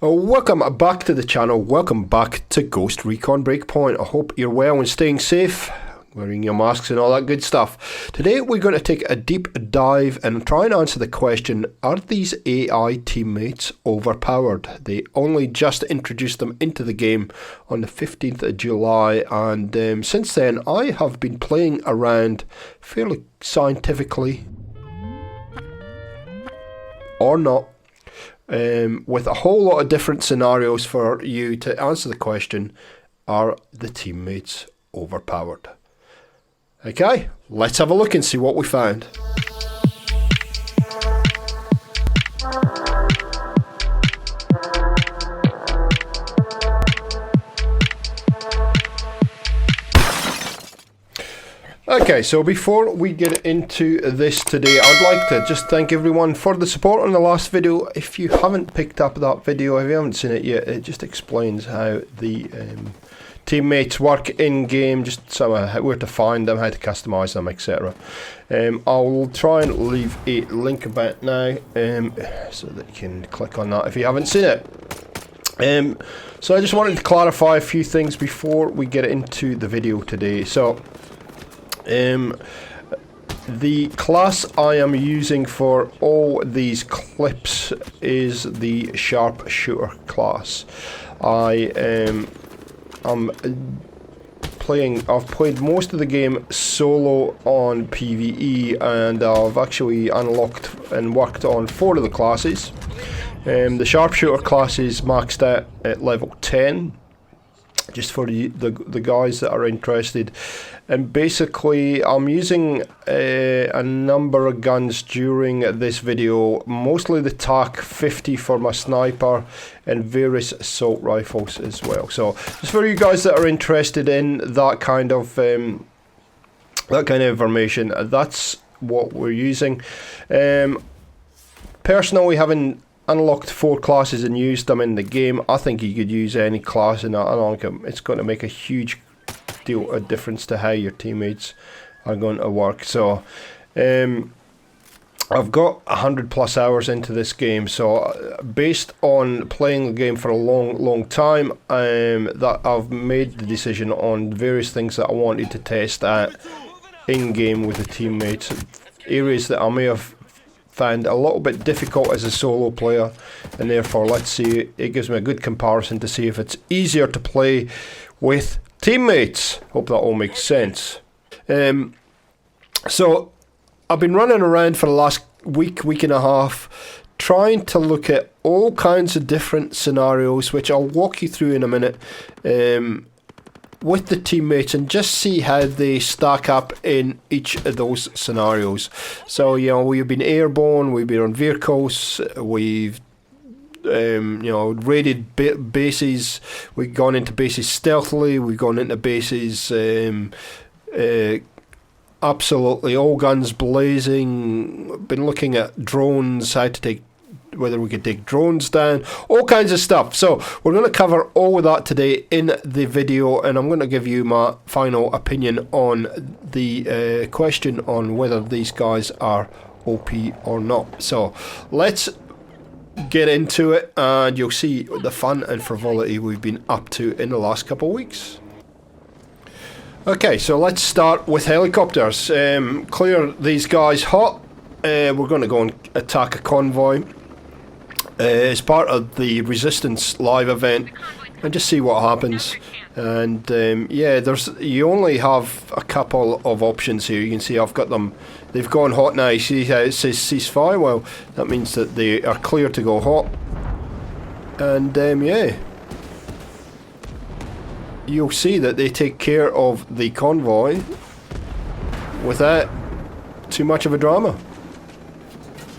Welcome back to the channel, welcome back to Ghost Recon Breakpoint. I hope you're well and staying safe, wearing your masks and all that good stuff. Today we're going to take a deep dive and try and answer the question, are these AI teammates overpowered? They only just introduced them into the game on the 15th of July and since then I have been playing around fairly scientifically, or not, with a whole lot of different scenarios for you to answer the question, are the teammates overpowered? Okay, let's have a look and see what we found. Okay, so before we get into this today, I'd like to just thank everyone for the support on the last video. If you haven't picked up that video, if you haven't seen it yet, it just explains how the teammates work in game, just where to find them, how to customize them, etc. I'll try and leave a link about now so that you can click on that if you haven't seen it. So I just wanted to clarify a few things before we get into the video today. So the class I am using for all these clips is the sharpshooter class. I've played most of the game solo on PvE, and I've actually unlocked and worked on 4 of the classes. The sharpshooter class is maxed out at level 10, just for the guys that are interested. And basically I'm using a number of guns during this video, mostly the TAC 50 for my sniper and various assault rifles as well. So just for you guys that are interested in that kind of information, that's what we're using. Personally, having unlocked 4 classes and used them in the game, I think you could use any class in that. I don't think it's going to make a huge deal of difference to how your teammates are going to work. So I've got 100+ hours into this game, so based on playing the game for a long time, that I've made the decision on various things that I wanted to test at in game with the teammates, areas that I may have found a little bit difficult as a solo player, and therefore let's see, it gives me a good comparison to see if it's easier to play with teammates. Hope that all makes sense. So I've been running around for the last week and a half trying to look at all kinds of different scenarios, which I'll walk you through in a minute, with the teammates, and just see how they stack up in each of those scenarios. So, you know, we've been airborne, we've been on vehicles, we've raided bases, we've gone into bases stealthily, we've gone into bases absolutely all guns blazing, been looking at drones, how to take, whether we could take drones down, all kinds of stuff. So we're going to cover all of that today in the video, and I'm going to give you my final opinion on the question on whether these guys are OP or not. So let's get into it and you'll see the fun and frivolity we've been up to in the last couple of weeks. Okay, so let's start with helicopters. Clear these guys hot. We're going to go and attack a convoy as part of the Resistance live event and just see what happens. And yeah, you only have a couple of options here. You can see I've got them, they've gone hot now. You see how it says ceasefire? Well, that means that they are clear to go hot. And yeah, you'll see that they take care of the convoy without too much of a drama.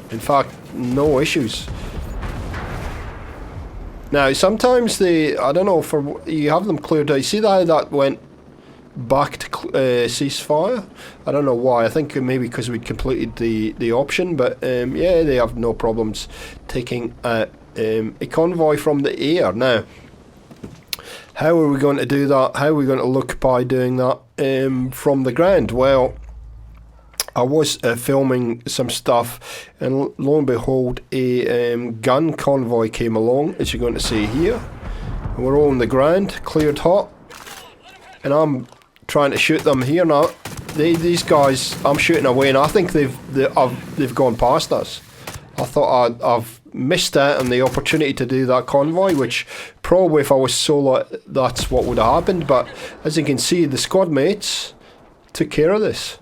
In fact, no issues. Now, sometimes I don't know, you have them cleared out. You see how that went back to ceasefire? I don't know why. I think maybe because we'd completed the option, but yeah, they have no problems taking a convoy from the air. Now, how are we going to do that? How are we going to look by doing that from the ground? Well, I was filming some stuff, and lo and behold, a gun convoy came along, as you're going to see here. And we're all on the ground, cleared hot, and I'm trying to shoot them here now. These guys, I'm shooting away, and I think they've gone past us. I thought I've missed out on the opportunity to do that convoy, which probably if I was solo, that's what would have happened. But as you can see, the squad mates took care of this.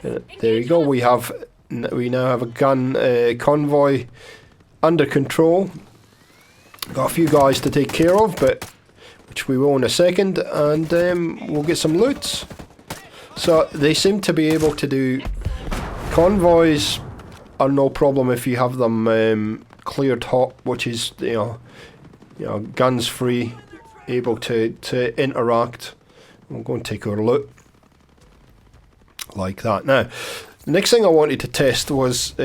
There you go. We now have a gun convoy under control. Got a few guys to take care of, but which we will in a second, and we'll get some loots. So they seem to be able to do convoys. Are no problem if you have them cleared hot, which is you know guns free, able to interact. We'll go and take our loot. Like that. Now, the next thing I wanted to test was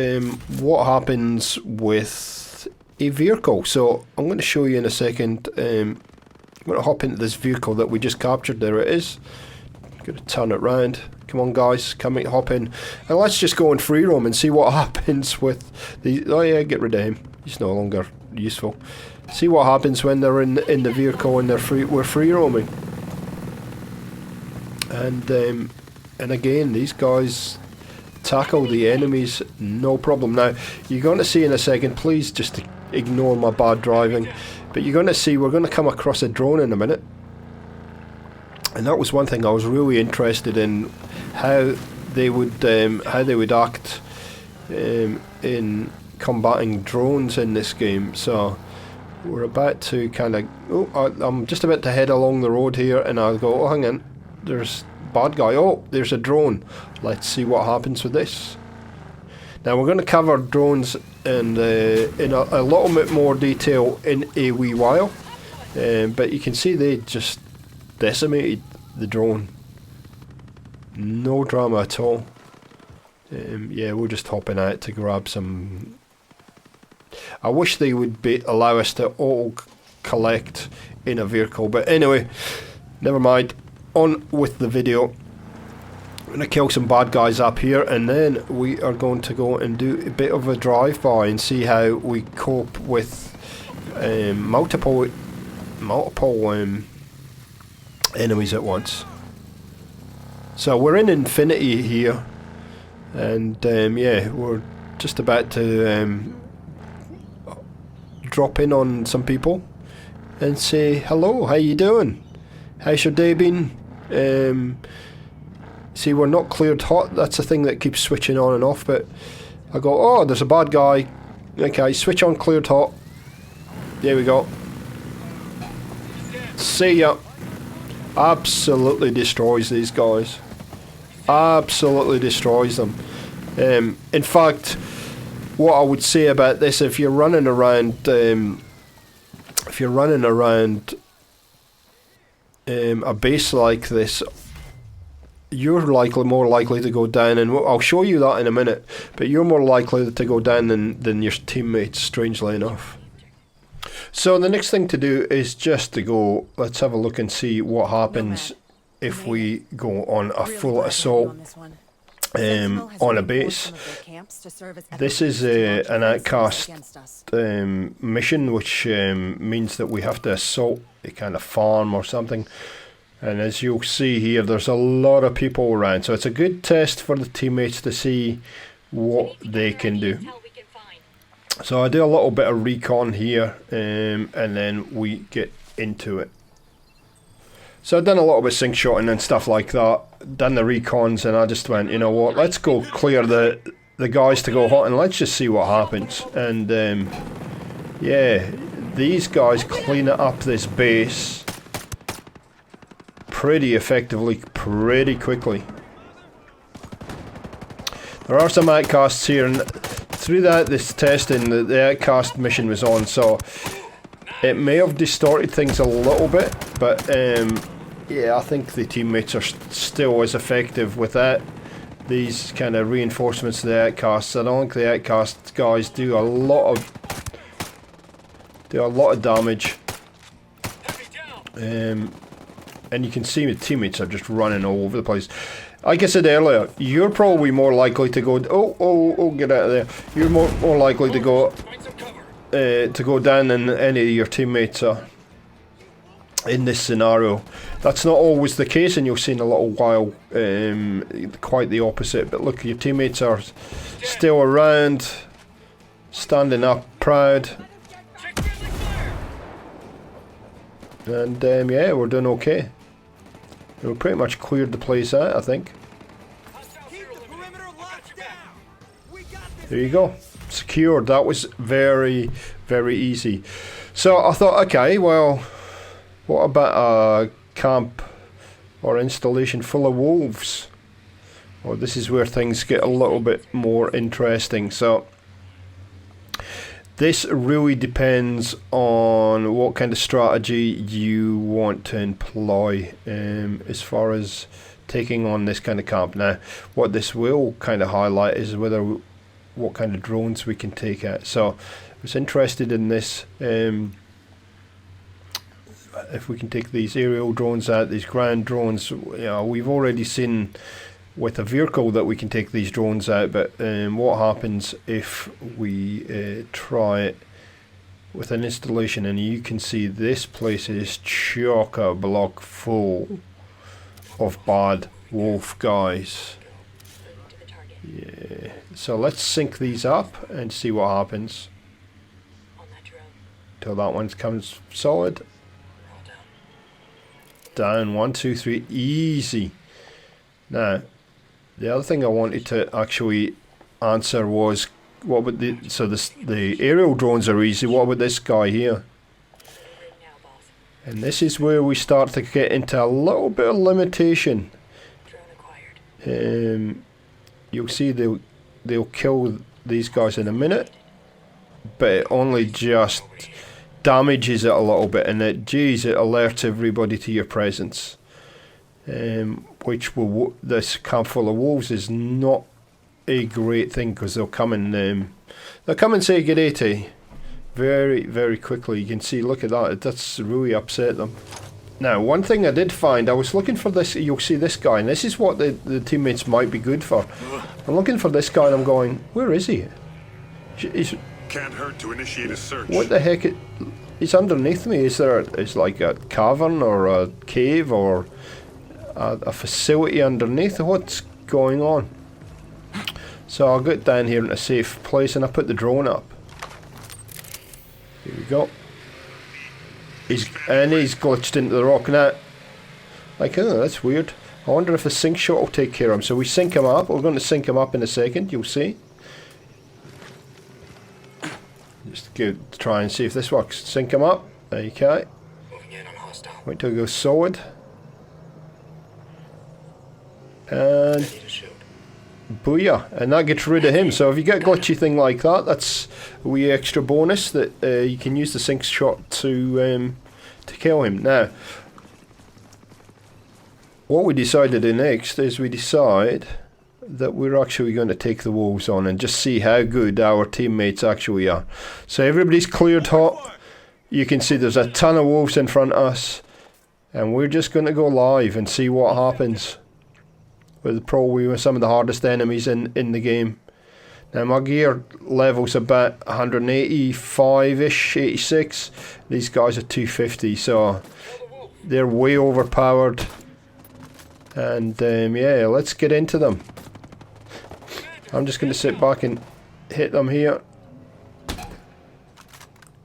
what happens with a vehicle. So I'm going to show you in a second. I'm going to hop into this vehicle that we just captured. There it is. I'm going to turn it round. Come on, guys, hop in, and let's just go in free roam and see what happens with the. Oh yeah, get rid of him. He's no longer useful. See what happens when they're in the vehicle and we're free roaming. And again, these guys tackle the enemies, no problem. Now, you're going to see in a second, please just ignore my bad driving, but you're going to see we're going to come across a drone in a minute. And that was one thing I was really interested in, how they would act in combating drones in this game. So we're about to kind of... Oh, I'm just about to head along the road here, and I'll go, oh, hang on, there's... bad guy. Oh, there's a drone. Let's see what happens with this. Now we're going to cover drones in a little bit more detail in a wee while, but you can see they just decimated the drone. No drama at all. Yeah, we're just hopping out to grab some. I wish they would allow us to auto collect in a vehicle, but anyway, never mind. On with the video. I'm going to kill some bad guys up here, and then we are going to go and do a bit of a drive-by and see how we cope with multiple enemies at once. So we're in Infinity here, and yeah, we're just about to drop in on some people and say hello. How you doing? How's your day been? See, we're not cleared hot. That's the thing that keeps switching on and off. But I go, oh, there's a bad guy. Okay, switch on cleared hot. There we go. See ya. Absolutely destroys these guys. Absolutely destroys them. In fact, what I would say about this, if you're running around, a base like this, you're more likely to go down, and I'll show you that in a minute, but you're more likely to go down than your teammates, strangely enough. So the next thing to do is just to go, let's have a look and see what happens if we go on a full assault on a base. This is an outcast mission, which means that we have to assault a kind of farm or something. And as you'll see here, there's a lot of people around, so it's a good test for the teammates to see what they can do. So I do a little bit of recon here, and then we get into it. So I've done a little bit of sync shotting and stuff like that, done the recons, and I just went, you know what, let's go clear the guys to go hot, and let's just see what happens. And yeah, these guys clean up this base pretty effectively, pretty quickly. There are some outcasts here, and through this testing, the outcast mission was on, so it may have distorted things a little bit, but yeah, I think the teammates are still as effective with that. These kind of reinforcements to the outcasts. I don't think the outcast guys do a lot of damage. And you can see the teammates are just running all over the place. like I said earlier, you're probably more likely to go. Oh, get out of there! You're more likely to go down than any of your teammates are in this scenario. That's not always the case, and you'll see in a little while quite the opposite. But look, your teammates are still around, standing up proud, and yeah, we're doing okay. We pretty much cleared the place out, I think. There you go. Secured. That was very, very easy. So I thought, okay, well, what about a camp or installation full of wolves? Well, this is where things get a little bit more interesting. So this really depends on what kind of strategy you want to employ as far as taking on this kind of camp. Now, what this will kind of highlight is what kind of drones we can take out. So I was interested in this. If we can take these aerial drones out, these ground drones, we've already seen with a vehicle that we can take these drones out, but what happens if we try it with an installation? And you can see this place is chock-a-block full of bad wolf guys. Yeah, so let's sync these up and see what happens till that one comes solid. Down, 1, 2, 3, easy. Now, the other thing I wanted to actually answer was, what would the aerial drones are easy, what about this guy here? And this is where we start to get into a little bit of limitation. You'll see they'll kill these guys in a minute, but it only just damages it a little bit, and it alerts everybody to your presence. Which this camp full of wolves is not a great thing, because they'll come and say good day to you very, very quickly. You can see, look at that, that's really upset them. Now, one thing I did find, I was looking for this, you'll see this guy, and this is what the teammates might be good for. I'm looking for this guy and I'm going, where is he? Can't hurt to initiate a search. What the heck? He's underneath me. Is like a cavern or a cave or a facility underneath? What's going on? So I'll get down here in a safe place and I put the drone up. Here we go. He's glitched into the rock now. Like, oh, that's weird. I wonder if the sync shot will take care of him. So we sync him up. We're going to sync him up in a second. You'll see. Just try and see if this works. Sync him up. Okay. Wait till it goes solid. And booyah. And that gets rid of him. So if you get a glitchy thing like that, that's a wee extra bonus that you can use the sync shot to kill him. Now, what we decided to do next is we decide that we're actually going to take the wolves on and just see how good our teammates actually are. So everybody's cleared hot. You can see there's a ton of wolves in front of us, and we're just going to go live and see what happens with probably some of the hardest enemies in the game. Now my gear level's about 185-ish, 86. These guys are 250, so they're way overpowered. And yeah, let's get into them. I'm just going to sit back and hit them here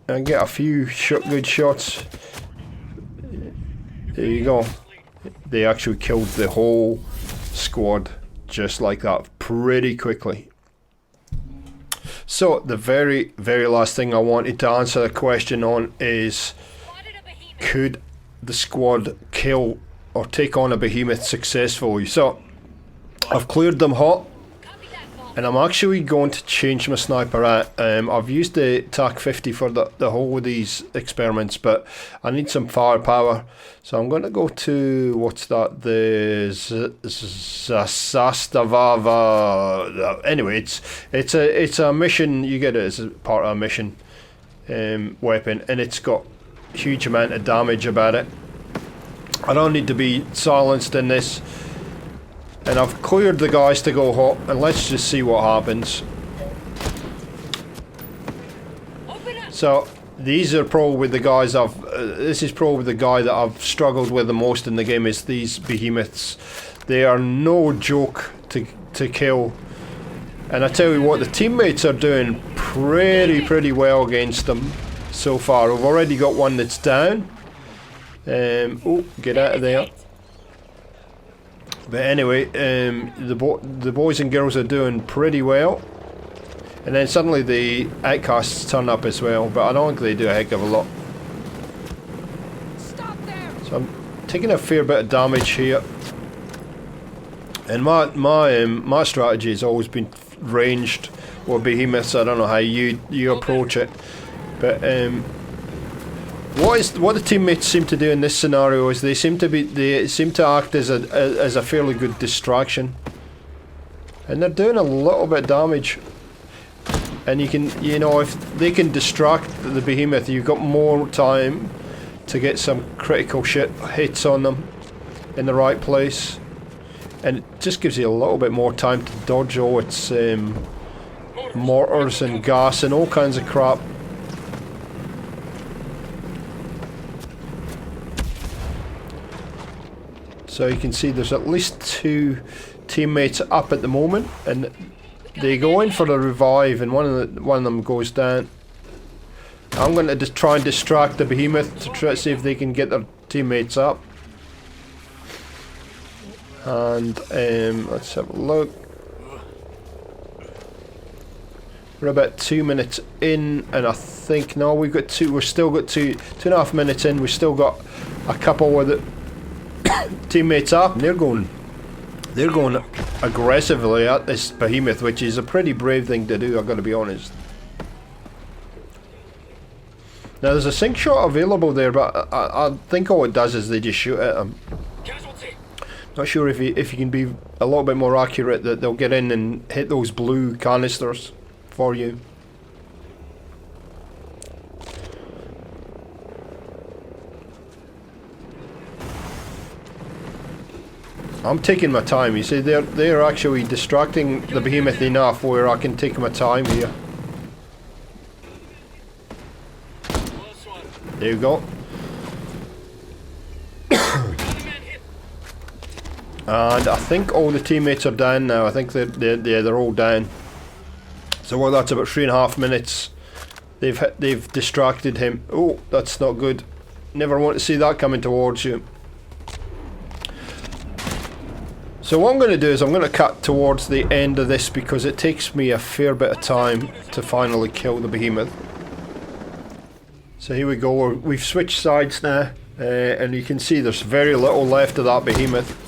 and get a few good shots. There you go. They actually killed the whole squad just like that pretty quickly. So the very, very last thing I wanted to answer the question on is, could the squad kill or take on a behemoth successfully? So I've cleared them hot, and I'm actually going to change my sniper out. I've used the TAC 50 for the whole of these experiments, but I need some firepower, so I'm going to go to, what's that, the Zastavava. Anyway, it's a mission. You get it as a part of a mission weapon, and it's got a huge amount of damage about it. I don't need to be silenced in this. And I've cleared the guys to go hot, and let's just see what happens. So these are probably the guys this is probably the guy that I've struggled with the most in the game, is these behemoths. They are no joke to kill. And I tell you what, the teammates are doing pretty well against them so far. We've already got one that's down. Oh, get out of there. But anyway, the boys and girls are doing pretty well. And then suddenly the outcasts turn up as well, but I don't think they do a heck of a lot. So I'm taking a fair bit of damage here. And my strategy has always been ranged or behemoths. I don't know how you approach it, but what the teammates seem to do in this scenario is they seem to act as a fairly good distraction, and they're doing a little bit of damage. And you know, if they can distract the behemoth, you've got more time to get some critical hits on them in the right place. And it just gives you a little bit more time to dodge all its mortars and gas and all kinds of crap. So you can see there's at least 2 teammates up at the moment, and they go in for a revive, and one of them goes down. I'm going to just try and distract the behemoth to try to see if they can get their teammates up. And let's have a look. We're about 2 minutes in, and I think no, we've still got 2.5 minutes in. We've still got a couple with it. Teammates up, and they're going aggressively at this behemoth, which is a pretty brave thing to do, I've got to be honest. Now there's a sync shot available there, but I think all it does is they just shoot at them. Not sure if you can be a little bit more accurate, that they'll get in and hit those blue canisters for you. I'm taking my time. You see, they're actually distracting the behemoth enough where I can take my time here. There you go. And I think all the teammates are down now. I think they're all down. So well, that's about 3.5 minutes. They've distracted him. Oh, that's not good. Never want to see that coming towards you. So what I'm going to do is I'm going to cut towards the end of this, because it takes me a fair bit of time to finally kill the behemoth. So here we go, we've switched sides now, and you can see there's very little left of that behemoth.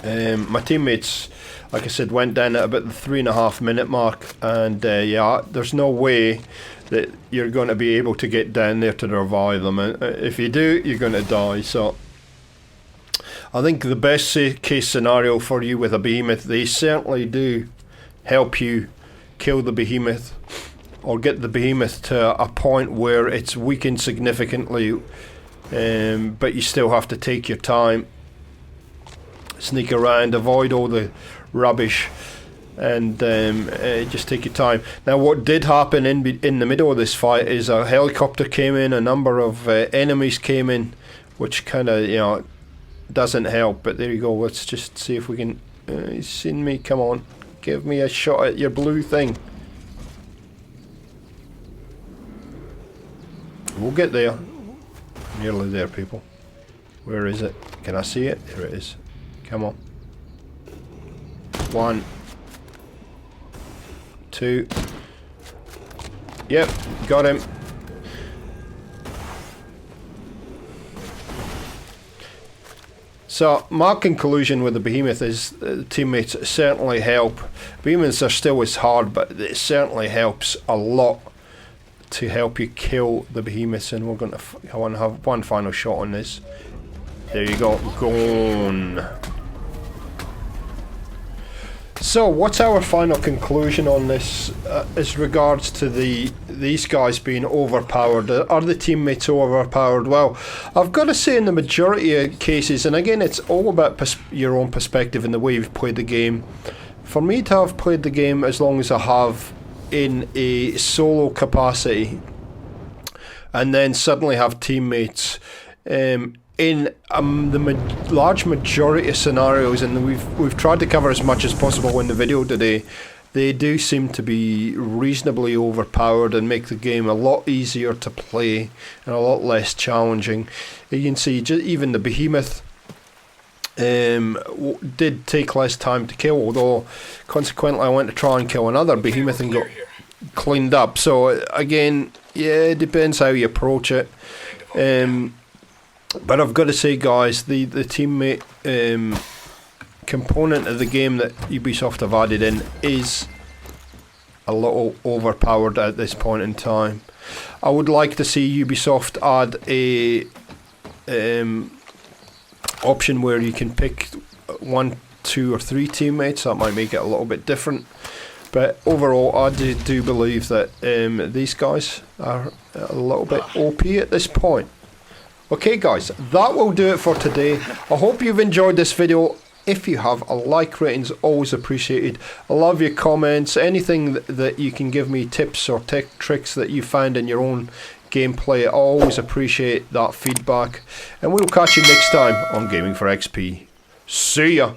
My teammates, like I said, went down at about the 3.5 minute mark, and yeah, there's no way that you're going to be able to get down there to revive them. If you do, you're going to die. So I think the best case scenario for you with a behemoth, they certainly do help you kill the behemoth, or get the behemoth to a point where it's weakened significantly, but you still have to take your time, sneak around, avoid all the rubbish, and just take your time. Now what did happen in the middle of this fight is a helicopter came in, a number of enemies came in, which kind of, you know, doesn't help, but there you go. Let's just see if we can he's seen me. Come on, give me a shot at your blue thing. We'll get there. Nearly there, people. Where is it? Can I see it? There it is. Come on. 1, 2. Yep, got him. So my conclusion with the behemoth is teammates certainly help. Behemoths are still as hard, but it certainly helps a lot to help you kill the behemoths. And we're going to I want to have one final shot on this. There you go, gone. So, what's our final conclusion on this as regards to these guys being overpowered? Are the teammates overpowered? Well, I've got to say in the majority of cases, and again it's all about your own perspective and the way you've played the game. For me to have played the game as long as I have in a solo capacity, and then suddenly have teammates in the large majority of scenarios, and we've tried to cover as much as possible in the video today, they do seem to be reasonably overpowered and make the game a lot easier to play and a lot less challenging. You can see even the behemoth did take less time to kill, although consequently I went to try and kill another behemoth and got cleaned up. So again, yeah, it depends how you approach it. But I've got to say, guys, the teammate component of the game that Ubisoft have added in is a little overpowered at this point in time. I would like to see Ubisoft add a option where you can pick 1, 2 or 3 teammates. That might make it a little bit different. But overall, I do believe that these guys are a little bit OP at this point. Okay guys, that will do it for today. I hope you've enjoyed this video. If you have, a like rating is always appreciated. I love your comments, anything that you can give me, tips or tricks that you find in your own gameplay. I always appreciate that feedback. And we'll catch you next time on Gaming for XP. See ya!